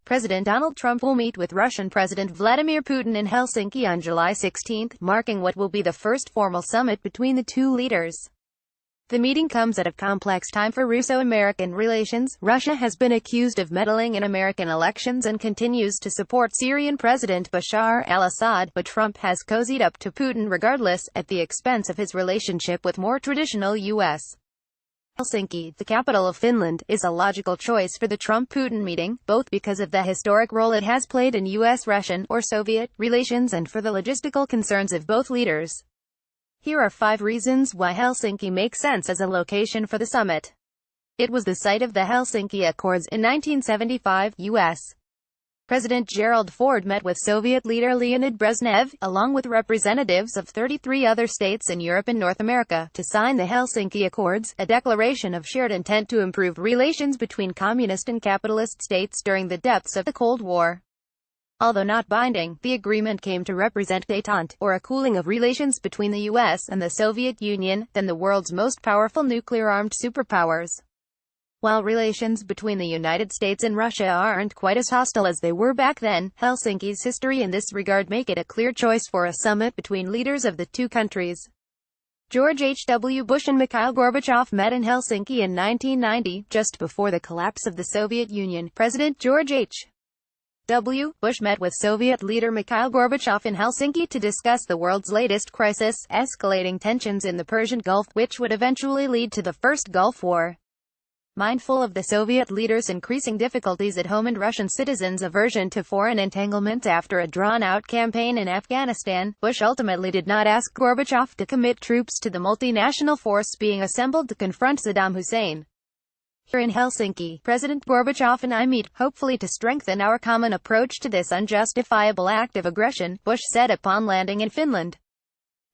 President Donald Trump will meet with Russian President Vladimir Putin in Helsinki on July 16, marking what will be the first formal summit between the two leaders. The meeting comes at a complex time for Russo-American relations. Russia has been accused of meddling in American elections and continues to support Syrian President Bashar al-Assad, but Trump has cozied up to Putin regardless, at the expense of his relationship with more traditional U.S. Helsinki, the capital of Finland, is a logical choice for the Trump-Putin meeting, both because of the historic role it has played in U.S.-Russian, or Soviet, relations and for the logistical concerns of both leaders. Here are 5 reasons why Helsinki makes sense as a location for the summit. It was the site of the Helsinki Accords in 1975. U.S. President Gerald Ford met with Soviet leader Leonid Brezhnev, along with representatives of 33 other states in Europe and North America, to sign the Helsinki Accords, a declaration of shared intent to improve relations between communist and capitalist states during the depths of the Cold War. Although not binding, the agreement came to represent détente, or a cooling of relations between the U.S. and the Soviet Union, then the world's most powerful nuclear-armed superpowers. While relations between the United States and Russia aren't quite as hostile as they were back then, Helsinki's history in this regard make it a clear choice for a summit between leaders of the two countries. George H.W. Bush and Mikhail Gorbachev met in Helsinki in 1990, just before the collapse of the Soviet Union. President George H.W. Bush met with Soviet leader Mikhail Gorbachev in Helsinki to discuss the world's latest crisis, escalating tensions in the Persian Gulf, which would eventually lead to the First Gulf War. Mindful of the Soviet leaders' increasing difficulties at home and Russian citizens' aversion to foreign entanglements after a drawn-out campaign in Afghanistan, Bush ultimately did not ask Gorbachev to commit troops to the multinational force being assembled to confront Saddam Hussein. Here in Helsinki, President Gorbachev and I meet, hopefully to strengthen our common approach to this unjustifiable act of aggression, Bush said upon landing in Finland.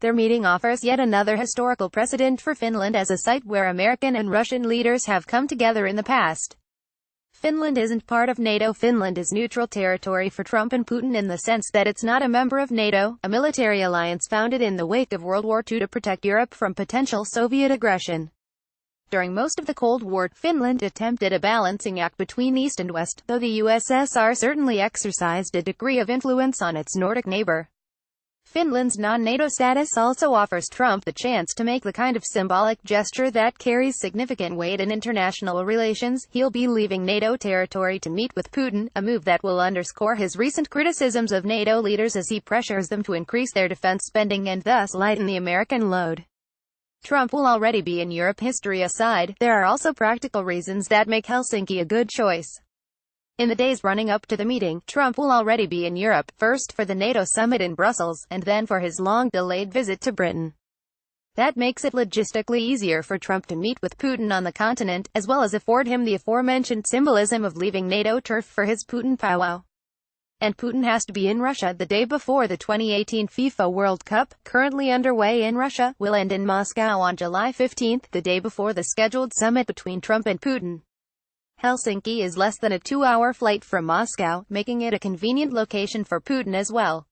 Their meeting offers yet another historical precedent for Finland as a site where American and Russian leaders have come together in the past. Finland isn't part of NATO. Finland is neutral territory for Trump and Putin in the sense that it's not a member of NATO, a military alliance founded in the wake of World War II to protect Europe from potential Soviet aggression. During most of the Cold War, Finland attempted a balancing act between East and West, though the USSR certainly exercised a degree of influence on its Nordic neighbor. Finland's non-NATO status also offers Trump the chance to make the kind of symbolic gesture that carries significant weight in international relations. He'll be leaving NATO territory to meet with Putin, a move that will underscore his recent criticisms of NATO leaders as he pressures them to increase their defense spending and thus lighten the American load. Trump will already be in Europe. History aside, there are also practical reasons that make Helsinki a good choice. In the days running up to the meeting, Trump will already be in Europe, first for the NATO summit in Brussels, and then for his long-delayed visit to Britain. That makes it logistically easier for Trump to meet with Putin on the continent, as well as afford him the aforementioned symbolism of leaving NATO turf for his Putin powwow. And Putin has to be in Russia the day before the 2018 FIFA World Cup, currently underway in Russia, will end in Moscow on July 15, the day before the scheduled summit between Trump and Putin. Helsinki is less than a 2-hour flight from Moscow, making it a convenient location for Putin as well.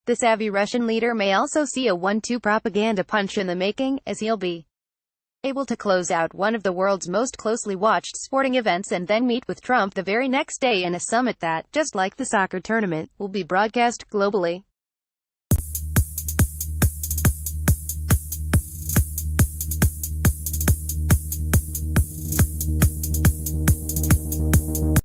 The savvy Russian leader may also see a 1-2 propaganda punch in the making, as he'll be able to close out one of the world's most closely watched sporting events and then meet with Trump the very next day in a summit that, just like the soccer tournament, will be broadcast globally.